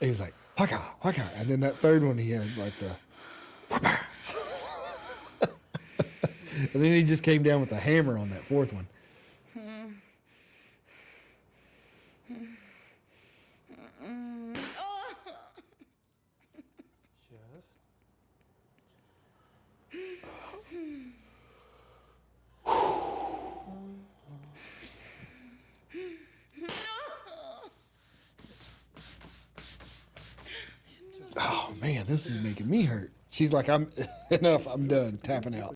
He was like, Haka, Haka. And then that third one, he had like the, and then he just came down with a hammer on that fourth one. Oh man, this is making me hurt. She's like, I'm enough. I'm done tapping out.